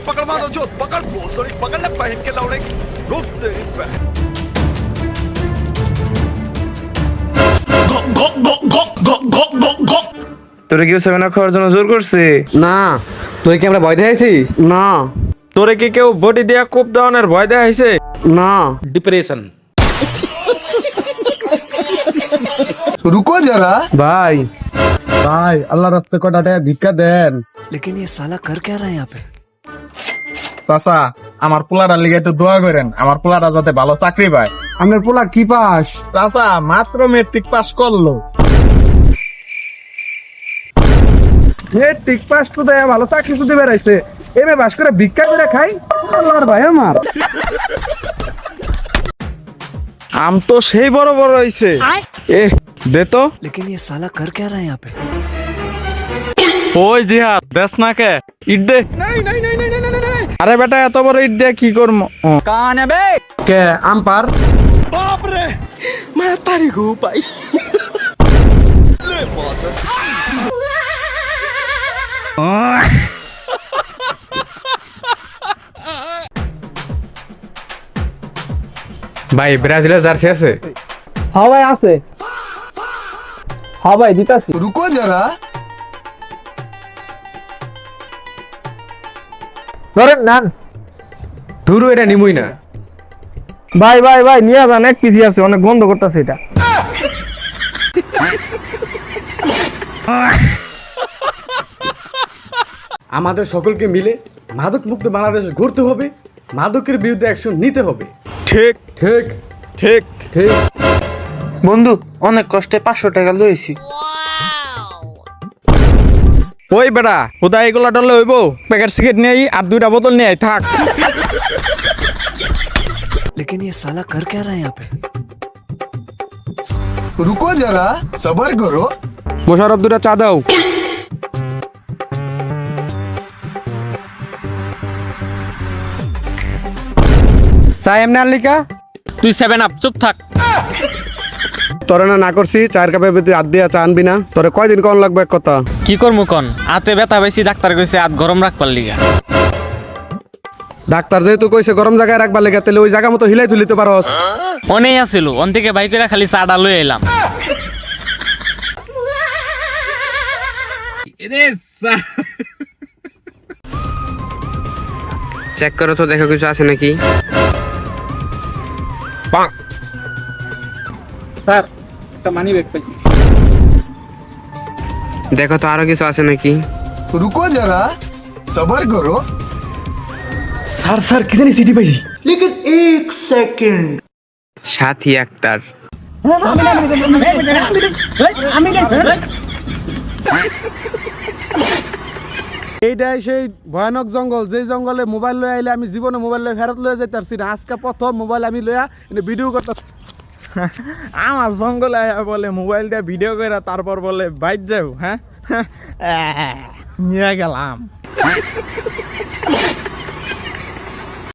पकड़ मारो जो पकड़ भोसड़ी पकड़ ले पहन के लौड़े रुक तेरी बहन তোরে কেউ সেভেন আপ খাওয়ার জন্য জোর করছে? না, তোর কি আমরা ভয় দেখাইছি? না তোরে কি কেউ বডি দিয়া কোপ দেওয়ানোর ভয় দেখাইছে? না। डिप्रेशन। রুকো যারা ভাই ভাই আল্লাহ রাস্তে কটা টাকা ভিক্ষা দেন। लेकिन ये साला कर क्या रहा है यहाँ पे চাচা আমার পোলাটার লিগে একটু দোয়া করেন, আমার পোলাটা যাতে ভালো চাকরি পায়। আপনার পোলা কি পাস? চাচা মাত্র মেট্রিক পাস করলো। মেট্রিক পাস তো দেয় ভালো চাকরি শুধু বেড়াইছে, এমএ পাস করে ভিক্ষা করে খাই। আল্লাহর ভাই আমার আম তো সেই বড় বড় হইছে। এ দে তো। लेकिन ये साला कर क्या रहा है यहाँ पे ওই জিহাদ দেশ না কে ইট দে। আরে বেটা এত বড় ইট দিয়ে কি করবো? कौन है बे? কে আম পার? मैं तारी को पाई। ভাই ব্রাজিলের জার্সি আছে? হ্যাঁ ভাই আছে। হ্যাঁ ভাই দিতাছি। रुको जरा ধরেন নান। ধুরু এটা নিমুই না। ভাই ভাই ভাই নিয়ে যান, এক পিজি আছে, অনেক গন্ধ করতেছে এটা। আমাদের সকলকে মিলে মাদক মুক্ত বাংলাদেশ গড়তে হবে, মাদকের বিরুদ্ধে অ্যাকশন নিতে হবে। ঠিক ঠিক ঠিক। ঠিক। বন্ধু অনেক কষ্টে 500 টাকা লইছি। ওই বেটা হুদা এগুলা ডলে হইব, প্যাকেট সিগারেট নিয়ে আই আর 2টা বোতল নিয়ে আই থাক। लेकिन ये साला कर क्या रहा है यहाँ पे रुको जरा सबर करो মোশারফ 2টা চা দাও। চা এমনি আনলিকা? তুই 7 আপ চুপ থাক। তোরে না করছি, 4 কাপের ভিতরে হাত দিয়া চা আনবি না? তোরে কয়দিন কোন লাগবে এক কথা? কি করমু কোন? হাতে ব্যথা পাইছি, ডাক্তার কইছে হাত গরম রাখবার লিগা। ডাক্তার যেহেতু কইছে গরম জায়গায় রাখবার লেগে, তাহলে ওই জায়গা মতো হিলাই তুলিতে পারস। অনেই আছিল, অন থেকে বাইক করে খালি চাটা লই এলাম। চেক করো তো, দেখো কিছু আছে নাকি। স্যার একটা মানি ব্যাগ পাই। দেখো তো আরো কিছু আছে নাকি। रुको जरा सबर करो স্যার স্যার কি জানি সিটি পাইছি। সাথী আক্তার। এইটাই সেই ভয়ানক জঙ্গল, যে জঙ্গলে মোবাইল লয়ে আইলে আমি জীবনে মোবাইল লয়ে ফেরত লয়ে যেতে পারছি না। আজকে প্রথম মোবাইল আমি লইয়া ভিডিও করতে। আমার জঙ্গলে আয়া বলে মোবাইল দিয়ে ভিডিও করে তারপর বলে বাইক যাও। হ্যাঁ নিয়ে গেলাম।